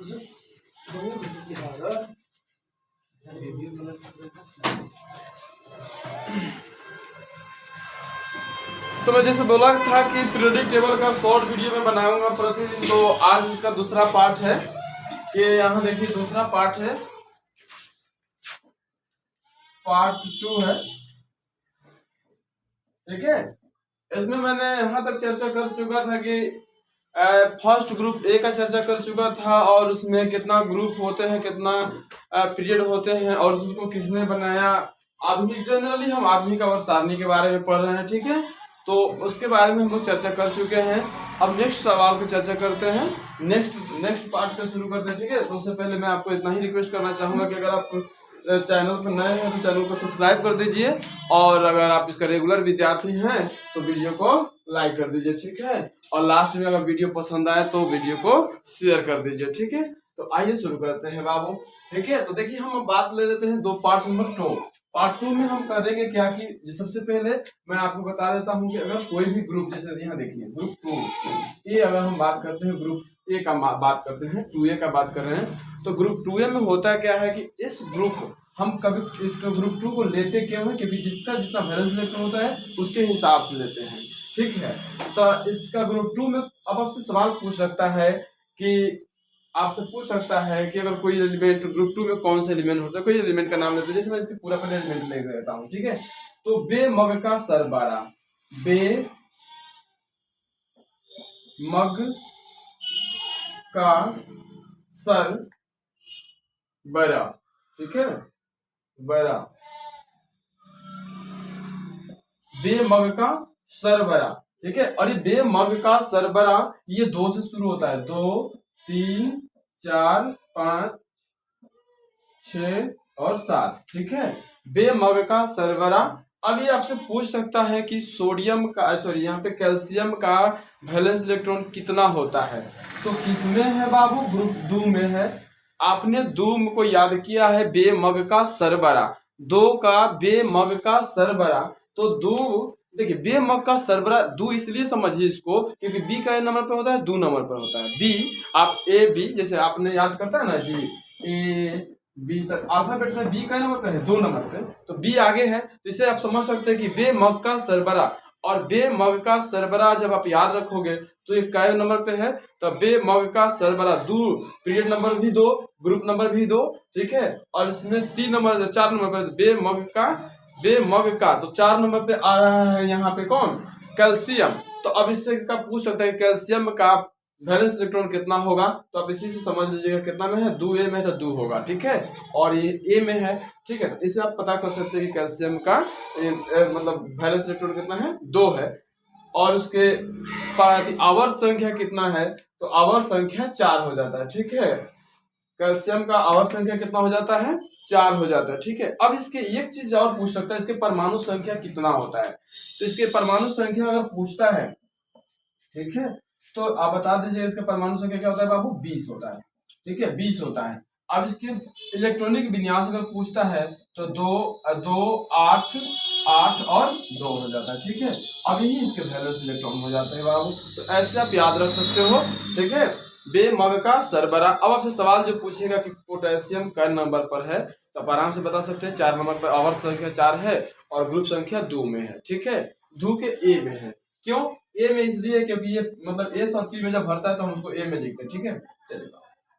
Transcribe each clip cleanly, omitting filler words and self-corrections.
तो मैं जैसे बोला था कि पीरियोडिक टेबल का शॉर्ट वीडियो में बनाऊंगा प्रतिदिन, तो आज इसका दूसरा पार्ट है। ये यहाँ देखिए दूसरा पार्ट है, पार्ट 2 है, ठीक है। इसमें मैंने यहाँ तक चर्चा कर चुका था कि फर्स्ट ग्रुप ए का चर्चा कर चुका था, और उसमें कितना ग्रुप होते हैं, कितना पीरियड होते हैं, और उसको किसने बनाया। आधुनिक जनरली हम आधुनिक और सारणी के बारे में पढ़ रहे हैं, ठीक है। तो उसके बारे में हम लोग चर्चा कर चुके हैं। अब नेक्स्ट सवाल की चर्चा करते हैं, नेक्स्ट पार्ट पे शुरू करते हैं, ठीक है। तो उससे पहले मैं आपको इतना ही रिक्वेस्ट करना चाहूंगा कि अगर आप चैनल पर नए हैं तो चैनल को सब्सक्राइब कर दीजिए, और अगर आप इसका रेगुलर विद्यार्थी हैं तो वीडियो को लाइक कर दीजिए, ठीक है। और लास्ट में अगर वीडियो पसंद आए तो वीडियो को शेयर कर दीजिए, ठीक है। तो आइए शुरू करते हैं बाबू, ठीक है। तो देखिए हम बात ले लेते हैं पार्ट नंबर 2। पार्ट 2 में हम करेंगे क्या कि सबसे पहले मैं आपको बता देता हूँ कि अगर कोई भी ग्रुप, जैसे यहाँ देखिए ग्रुप 2 ये, अगर हम बात करते हैं ग्रुप ए का बात करते हैं, 2A का बात कर रहे हैं, तो ग्रुप 2A में होता क्या है कि इस ग्रुप हम कभी इसको ग्रुप 2 को लेते क्यों है, क्योंकि जिसका जितना वैलेंस इलेक्ट्रॉन होता है उसके हिसाब से लेते हैं, ठीक है। तो इसका ग्रुप 2 में अब आपसे सवाल पूछ सकता है कि अगर कोई एलिमेंट ग्रुप 2 में कौन सा एलिमेंट होता है, कोई एलिमेंट का नाम लेते हैं। जैसे मैं इसके पूरा पहले एलिमेंट ले लेता हूँ, ठीक है। तो बेमग का सरबरा, बेमग का सरबरा, ठीक है, बरा, बेमग का सरबरा, ठीक है। और ये बेमग का सरबरा ये 2 से शुरू होता है, 2 3 4 5 6 और 7, ठीक है। बेमग का सरबरा। अब ये आपसे पूछ सकता है कि सोडियम का यहाँ पे कैल्शियम का वैलेंस इलेक्ट्रॉन कितना होता है। तो किसमें है बाबू, ग्रुप 2 में है। आपने 2 को याद किया है, बेमग का सरबरा, 2 का बेमग का सरबरा। तो 2 देखिए बेमग का सरबरा 2 इसलिए समझिए इसको क्योंकि बी का नंबर पर होता है, 2 नंबर पर होता है। बी आप ए बी जैसे आपने याद करता है ना जी, ए बी तक अल्फाबेट में बी का नंबर पे है, 2 नंबर पे, तो बी आगे है। तो इसे आप समझ सकते हैं कि बेमग का सरबरा, और बेमग का सरबरा जब आप याद रखोगे तो ये कै नंबर पे है, तो बेमग का सरबरा 2, पीरियड नंबर भी 2, ग्रुप नंबर भी 2, ठीक है। और इसमें 4 नंबर पे बेमग का तो 4 नंबर पे आ रहा है यहाँ पे कौन, कैल्शियम। तो अब इससे का पूछ सकता है कैल्शियम का वैलेंस इलेक्ट्रॉन कितना होगा। तो आप इसी से समझ लीजिएगा कितना में है, 2A में है तो 2 होगा, ठीक है। और ये ए में है, ठीक है। तो इससे आप पता कर सकते हैं कि कैल्शियम का मतलब वैलेंस इलेक्ट्रॉन कितना है, 2 है। और उसके आवर्त संख्या कितना है, तो आवर्त संख्या 4 हो जाता है, ठीक है। कैल्शियम का आवर्त संख्या कितना हो जाता है, 4 हो जाता है, ठीक है। अब इसके एक चीज और पूछ सकता है, इसके परमाणु संख्या कितना होता है। तो इसके परमाणु संख्या अगर पूछता है, ठीक है, तो आप बता दीजिए इसका परमाणु संख्या क्या होता है बाबू, 20 होता है, ठीक है, 20 होता है। अब इसके इलेक्ट्रॉनिक विन्यास अगर पूछता है तो 2 8 8 और 2 हो जाता है, ठीक है। अब यही इसके वैलेंस इलेक्ट्रॉन हो जाते हैं बाबू। तो ऐसे आप याद रख सकते हो, ठीक है। बेमग का सरबरा। अब आपसे सवाल जो पूछेगा कि पोटेशियम कै नंबर पर है, तो आप आराम से बता सकते हैं 4 नंबर पर आवर्त संख्या 4 है और ग्रुप संख्या 2 में है, ठीक है। 2 के ए में है, क्यों ए में, इसलिए क्योंकि ये मतलब ए और पी में जब भरता है तो हम उसको ए में लिखते हैं, ठीक है। चलिए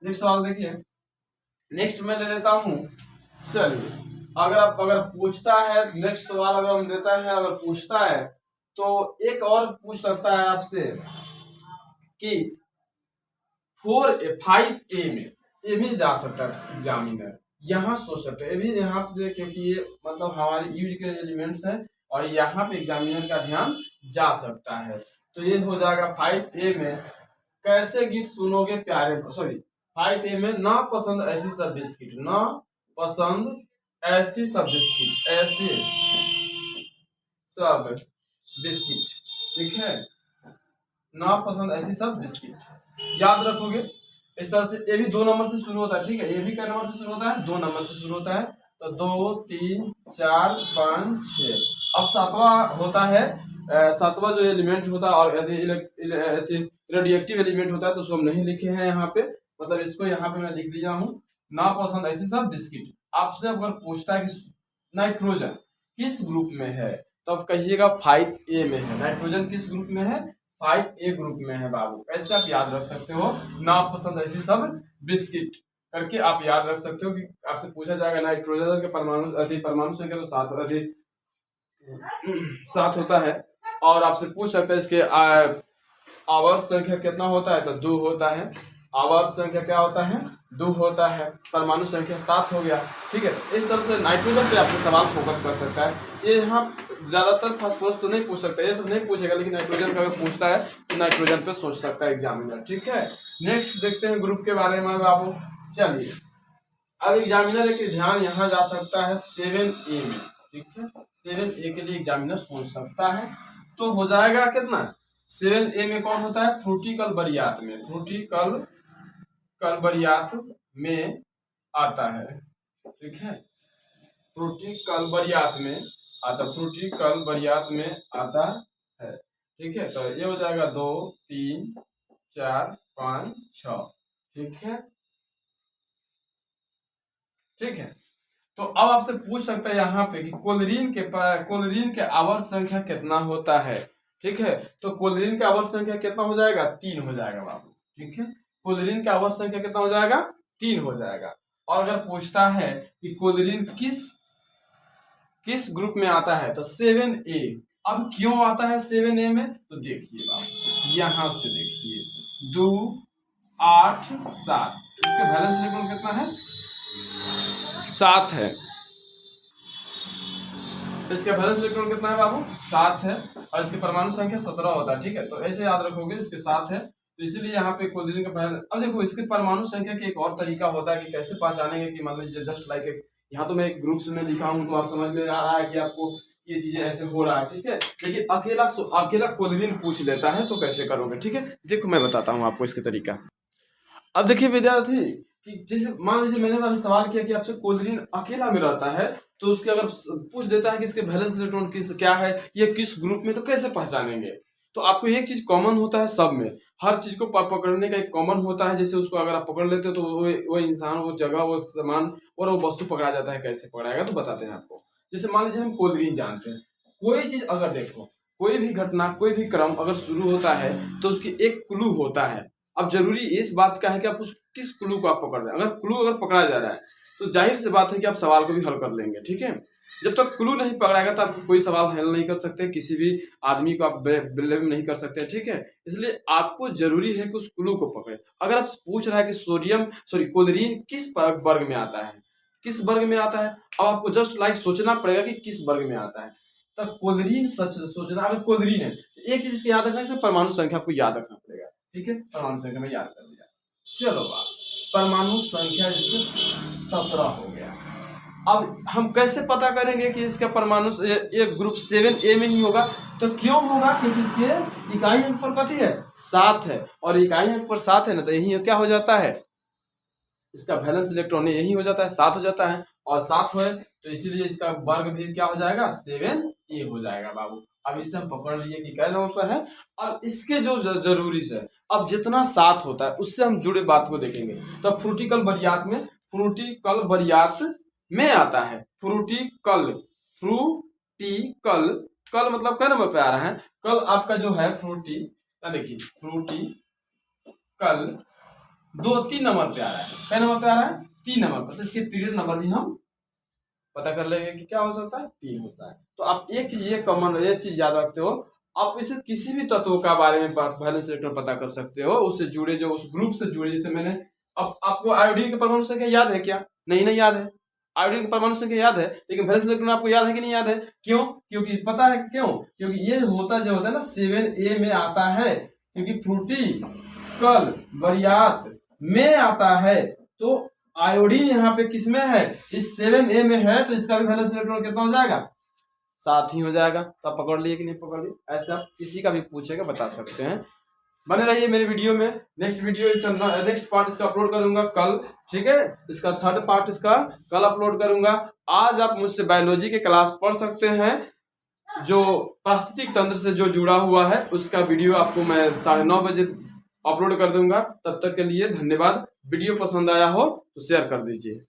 नेक्स्ट सवाल देखिए, नेक्स्ट मैं ले लेता हूं। चलिए अगर पूछता है, नेक्स्ट सवाल अगर हम देता है, अगर पूछता है तो एक और पूछ सकता है आपसे कि 5A में, ये भी जा सकता है एग्जामिनर, यहाँ सोच सकते हैं भी यहाँ से, क्योंकि ये मतलब हमारे यूज के एलिमेंट्स हैं और यहाँ पे एग्जामिनर का ध्यान जा सकता है। तो ये हो जाएगा 5A में, कैसे गीत सुनोगे प्यारे, 5A में ना पसंद ऐसी सब बिस्किट, ना पसंद ऐसी सब बिस्किट, ऐसे सब बिस्किट, ठीक है, ना पसंद ऐसी सब बिस्किट, याद रखोगे इस तरह से। ये भी 2 नंबर से शुरू होता है, ठीक है, ये भी क्या नंबर से शुरू होता है, 2 नंबर से शुरू होता है। तो 2 3 4 5 6। अब 7वां होता है, 7वां जो एलिमेंट होता है और रेडियोएक्टिव एलिमेंट होता है तो उसको हम नहीं लिखे हैं यहाँ पे, मतलब इसको यहाँ पे मैं लिख दिया हूँ, नापसंद ऐसे सब बिस्किट। आपसे अगर पूछता है कि नाइट्रोजन किस ग्रुप में है, तो आप कहिएगा 5A में है। नाइट्रोजन किस ग्रुप में है? 5A ग्रुप में है बाबू। ऐसे आप याद रख सकते हो, नापसंद ऐसी सब बिस्किट करके आप याद रख सकते हो कि आपसे पूछा जाएगा नाइट्रोजन के परमाणु परमाणु संख्या तो 7 होता है, और आपसे पूछ सकते हैं इसके आवर्त संख्या कितना होता है, तो 2 होता है। आवर्त संख्या क्या होता है? 2 होता है। परमाणु संख्या 7 हो गया। ठीक है, इस तरह से नाइट्रोजन पे आपके सवाल फोकस कर सकता है। ये यहाँ ज्यादातर फास्फोरस तो नहीं पूछ सकता, ये सब नहीं पूछेगा, लेकिन नाइट्रोजन का अगर पूछता है तो नाइट्रोजन पे सोच सकता है एग्जामिनर। ठीक है, नेक्स्ट देखते हैं ग्रुप के बारे में बाबू। चलिए, अब एग्जामिनर के ध्यान यहाँ जा सकता है 7A में। ठीक है, 7A के लिए एग्जामिनर सोच सकता है, तो हो जाएगा कितना? 7A में कौन होता है? फ्रूटिकल बरियात में, फ्रूटिकल बरियात में आता है। ठीक है, फ्रूटिकल बरियात में आता, फ्रूटिकल बरियात में आता है। ठीक है, तो ये हो जाएगा 2 3 4 5 6। ठीक है, ठीक है, तो अब आपसे पूछ सकता है यहाँ पे कि कोलरीन के आवर्त संख्या कितना होता है। ठीक है, तो कोलरीन का आवर्त संख्या कितना हो जाएगा? 3 हो जाएगा बाबू। ठीक है, कोलरीन का आवर्त संख्या कितना हो जाएगा? 3 हो जाएगा। और अगर पूछता है कि कोलरीन किस ग्रुप में आता है, तो 7A। अब क्यों आता है 7A में, तो देखिए बाबू, यहां से देखिए 2 8 7, इसके बैलेंस इलेक्ट्रॉन कितना है? 7 है। इसके बैलेंस इलेक्ट्रॉन कितना है बाबू? 7 है, और इसकी परमाणु संख्या 17 होता है। ठीक है, तो ऐसे याद रखोगे, इसके 7 है, तो इसीलिए यहाँ पे कोलरीन का बैलेंस। अब देखो, इसके परमाणु संख्या के एक और तरीका होता है कि कैसे पहचानेंगे कि मान लीजिए जस्ट लाइक यहाँ तो मैं एक ग्रुप से मैं लिखा हूँ, तो आप समझ में आ रहा है कि आपको ये चीजें ऐसे हो रहा है। ठीक है, लेकिन अकेला कोलरीन पूछ लेता है, तो कैसे करोगे? ठीक है, देखो मैं बताता हूँ आपको इसके तरीका। अब देखिए विद्यार्थी, कि जैसे मान लीजिए मैंने आपसे सवाल किया कि आपसे कोलरीन अकेला में रहता है, तो उसके अगर पूछ देता है कि इसके वैलेंस इलेक्ट्रॉन क्या है, ये किस ग्रुप में, तो कैसे पहचानेंगे? तो आपको एक चीज कॉमन होता है सब में, हर चीज को पकड़ने का एक कॉमन होता है। जैसे उसको अगर आप पकड़ लेते हो, तो वो इंसान, वो जगह, वो सामान और वो वस्तु पकड़ा जाता है। कैसे पकड़ाएगा, तो बताते हैं आपको। जैसे मान लीजिए हम कोलरीन जानते हैं, कोई चीज अगर देखो, कोई भी घटना, कोई भी क्रम अगर शुरू होता है, तो उसकी एक क्लू होता है। अब जरूरी इस बात का है कि आप उस किस क्लू को आप पकड़ रहे हैं। अगर क्लू पकड़ा जा रहा है, तो जाहिर सी बात है कि आप सवाल को भी हल कर लेंगे। ठीक है, जब तक क्लू नहीं पकड़ाएगा, तो आप कोई सवाल हल नहीं कर सकते, किसी भी आदमी को आप ब्लेम नहीं कर सकते। ठीक है, इसलिए आपको जरूरी है कि उस क्लू को पकड़े। अगर आप पूछ रहा है कि कोलरीन किस वर्ग में आता है, किस वर्ग में आता है, अब आपको जस्ट लाइक सोचना पड़ेगा कि किस वर्ग में आता है। तो कोलरीन सच सोचना, अगर कोलरीन है, एक चीज इसको याद रखना है, परमाणु संख्या आपको याद रखना पड़ेगा। ठीक है, परमाणु संख्या में याद कर लिया। चलो बात, परमाणु संख्या इसके 17 हो गया। अब हम कैसे पता करेंगे कि इसका परमाणु एक ग्रुप 7A में ही होगा? तो क्यों होगा? क्योंकि इसके इकाई अंक पर कथी है? 7 है, और इकाई अंक पर 7 है ना, तो यही क्या हो जाता है, इसका वैलेंस इलेक्ट्रॉन यही हो जाता है, 7 हो जाता है। और 7 है, तो इसीलिए इसका वर्ग भी क्या हो जाएगा? 7A हो जाएगा बाबू। अब इसे हम पकड़ लिए कि क्या नंबर पर है। और इसके जो जरूरी से, अब जितना 7 होता है उससे हम जुड़े बात को देखेंगे। तो फ्रूटिकल बरियात में आता है। फ्रूटिकल कल मतलब क्या नंबर पे आ रहा है? कल आपका जो है फ्रूटी, देखिए फ्रूटिकल 3 नंबर पे आ रहा है। क्या नंबर पे आ रहा है? 3 नंबर पर। तो इसके पीरियड नंबर भी हम पता कर लेंगे कि क्या हो सकता है, 3 होता है। तो आप एक चीज ये कॉमन, एक चीज याद रखते हो, आप इसे किसी भी तत्व का बारे में वैलेंस इलेक्ट्रॉन पता कर सकते हो, उससे जुड़े, जो उस ग्रुप से जुड़े। जैसे मैंने, अब आपको आयोडीन की परमाणु संख्या याद है क्या? नहीं याद है। आयोडीन की परमाणु संख्या याद है, लेकिन वैलेंस इलेक्ट्रॉन आपको याद है कि नहीं याद है? क्यों? क्योंकि पता है क्यों? क्योंकि ये होता है ना 7A में आता है, क्योंकि फ्रूटिकल बरियात में आता है। तो आयोडीन यहाँ पे किसमें है? इस 7A में है, तो इसका भी वैलेंस इलेक्ट्रॉन कितना हो जाएगा? 7 ही हो जाएगा। तो आप पकड़ लिए कि नहीं पकड़ लिए? ऐसे आप किसी का भी पूछेगा बता सकते हैं। बने रहिए मेरे वीडियो में। नेक्स्ट पार्ट इसका अपलोड करूंगा कल। ठीक है, इसका 3rd पार्ट इसका कल अपलोड करूंगा। आज आप मुझसे बायोलॉजी के क्लास पढ़ सकते हैं, जो पारिस्थितिक तंत्र से जो जुड़ा हुआ है, उसका वीडियो आपको मैं 9:30 बजे अपलोड कर दूंगा। तब तक के लिए धन्यवाद। वीडियो पसंद आया हो तो शेयर कर दीजिए।